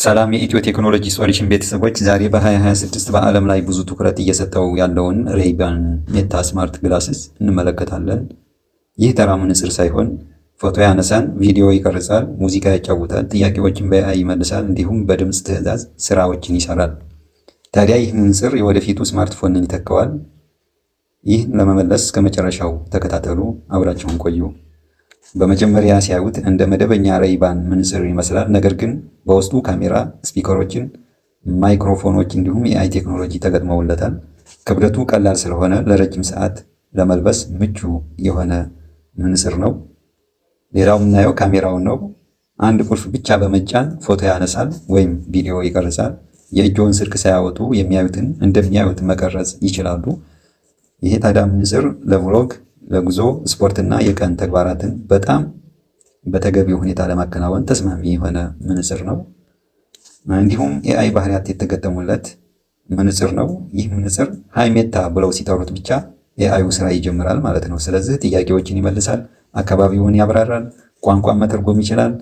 ሰላም የኢትዮ ቴክኖሎጂ ሶሉሽን ቤተሰቦች፣ ዛሬ በ2026 በዓለም ላይ ብዙ ትኩረት እየሰጠው ያለውን ሬይባን ሜታ ስማርት ግላስስ እንመለከታለን። ይህ ተራ መነጽር ሳይሆን ፎቶ ያነሳል፣ ቪዲዮ ይቀርጻል፣ ሙዚቃ ያጫውታል፣ ጥያቄዎችን በኤአይ ይመልሳል፣ እንዲሁም በድምፅ ትዕዛዝ ስራዎችን ይሰራል። ታዲያ ይህ መነጽር የወደፊቱ ስማርትፎንን ይተካዋል? ይህን ለመመለስ ከመጨረሻው ተከታተሉ፣ አብራችሁን ቆዩ። በመጀመሪያ ሲያዩት እንደ መደበኛ ሬይባን መነጽር ይመስላል። ነገር ግን በውስጡ ካሜራ፣ ስፒከሮችን፣ ማይክሮፎኖች እንዲሁም የአይ ቴክኖሎጂ ተገጥመውለታል። ክብደቱ ቀላል ስለሆነ ለረጅም ሰዓት ለመልበስ ምቹ የሆነ መነጽር ነው። ሌላው የምናየው ካሜራውን ነው። አንድ ቁልፍ ብቻ በመጫን ፎቶ ያነሳል ወይም ቪዲዮ ይቀርጻል። የእጅዎን ስልክ ሳያወጡ የሚያዩትን እንደሚያዩት መቀረጽ ይችላሉ። ይሄ ታዲያ መነጽር ለቭሎግ፣ ለጉዞ፣ ስፖርትና የቀን ተግባራትን በጣም በተገቢው ሁኔታ ለማከናወን ተስማሚ የሆነ መነጽር ነው። እንዲሁም ኤአይ ባህሪያት የተገጠሙለት መነጽር ነው። ይህ መነጽር ሃይ ሜታ ብለው ሲጠሩት ብቻ ኤአዩ ስራ ይጀምራል ማለት ነው። ስለዚህ ጥያቄዎችን ይመልሳል፣ አካባቢውን ያብራራል፣ ቋንቋን መተርጎም ይችላል፣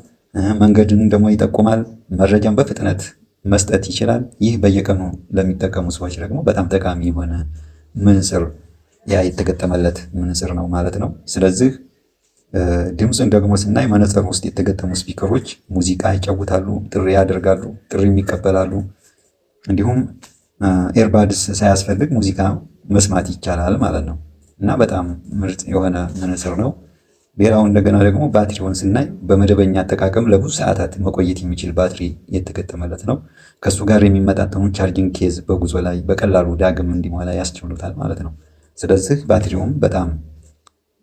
መንገድን ደግሞ ይጠቁማል፣ መረጃን በፍጥነት መስጠት ይችላል። ይህ በየቀኑ ለሚጠቀሙ ሰዎች ደግሞ በጣም ጠቃሚ የሆነ መነጽር የተገጠመለት መነጽር ነው ማለት ነው። ስለዚህ ድምፅን ደግሞ ስናይ መነጽር ውስጥ የተገጠሙ ስፒከሮች ሙዚቃ ይጫውታሉ፣ ጥሪ ያደርጋሉ፣ ጥሪም ይቀበላሉ። እንዲሁም ኤርባድስ ሳያስፈልግ ሙዚቃ መስማት ይቻላል ማለት ነው እና በጣም ምርጥ የሆነ መነጽር ነው። ሌላው እንደገና ደግሞ ባትሪውን ስናይ በመደበኛ አጠቃቀም ለብዙ ሰዓታት መቆየት የሚችል ባትሪ የተገጠመለት ነው። ከሱ ጋር የሚመጣጠኑ ቻርጂንግ ኬዝ በጉዞ ላይ በቀላሉ ዳግም እንዲሞላ ያስችሉታል ማለት ነው። ስለዚህ ባትሪውም በጣም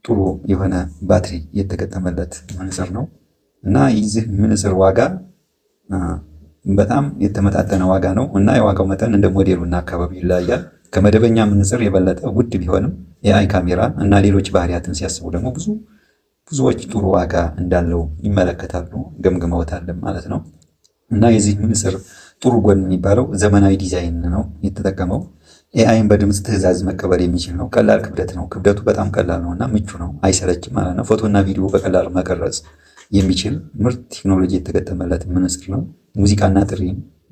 ጥሩ የሆነ ባትሪ የተገጠመለት መነጽር ነው እና የዚህ መነጽር ዋጋ በጣም የተመጣጠነ ዋጋ ነው እና የዋጋው መጠን እንደ ሞዴሉና አካባቢው ይለያያል። ከመደበኛ መነጽር የበለጠ ውድ ቢሆንም የአይ ካሜራ እና ሌሎች ባህሪያትን ሲያስቡ ደግሞ ብዙዎች ጥሩ ዋጋ እንዳለው ይመለከታሉ፣ ገምግመውታል ማለት ነው እና የዚህ መነጽር ጥሩ ጎን የሚባለው ዘመናዊ ዲዛይን ነው የተጠቀመው። ኤአይን በድምፅ ትዕዛዝ መቀበል የሚችል ነው። ቀላል ክብደት ነው። ክብደቱ በጣም ቀላል ነው እና ምቹ ነው፣ አይሰለችም ማለት ነው። ፎቶና ቪዲዮ በቀላሉ መቀረጽ የሚችል ምርጥ ቴክኖሎጂ የተገጠመለት መነጽር ነው። ሙዚቃና ጥሪ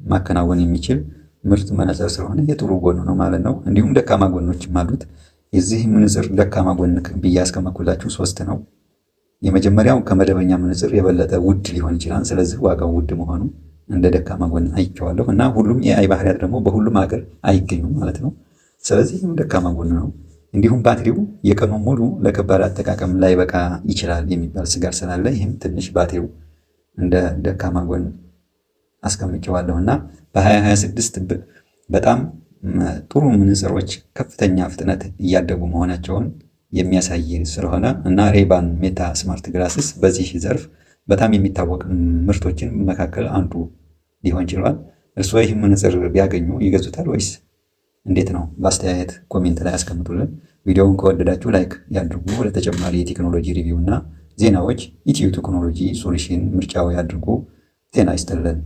ማከናወን የሚችል ምርጥ መነጽር ስለሆነ የጥሩ ጎኑ ነው ማለት ነው። እንዲሁም ደካማ ጎኖችም አሉት። የዚህ መነጽር ደካማ ጎን ብዬ ያስቀመጥኩላችሁ 3 ነው። የመጀመሪያው ከመደበኛ መነጽር የበለጠ ውድ ሊሆን ይችላል። ስለዚህ ዋጋው ውድ መሆኑ እንደ ደካማ ጎን አይቼዋለሁ እና ሁሉም የአይ ባህሪያት ደግሞ በሁሉም ሀገር አይገኙም ማለት ነው። ስለዚህ ደካማ ጎን ነው። እንዲሁም ባትሪው የቀኑን ሙሉ ለከባድ አጠቃቀም ላይበቃ ይችላል የሚባል ስጋት ስላለ ይህም ትንሽ ባትሪው እንደ ደካማ ጎን አስቀምጨዋለሁ እና በ2026 በጣም ጥሩ መነጽሮች ከፍተኛ ፍጥነት እያደጉ መሆናቸውን የሚያሳይ ስለሆነ እና ሬይባን ሜታ ስማርት ግላስስ በዚህ ዘርፍ በጣም የሚታወቅ ምርቶችን መካከል አንዱ ሊሆን ችሏል። እርስዎ ይህ መነጽር ቢያገኙ ይገዙታል ወይስ እንዴት ነው? በአስተያየት ኮሜንት ላይ አስቀምጡልን። ቪዲዮውን ከወደዳችሁ ላይክ ያድርጉ። ለተጨማሪ የቴክኖሎጂ ሪቪው እና ዜናዎች ኢትዮ ቴክኖሎጂ ሶሉሽን ምርጫው ያድርጉ። ጤና ይስጥልን።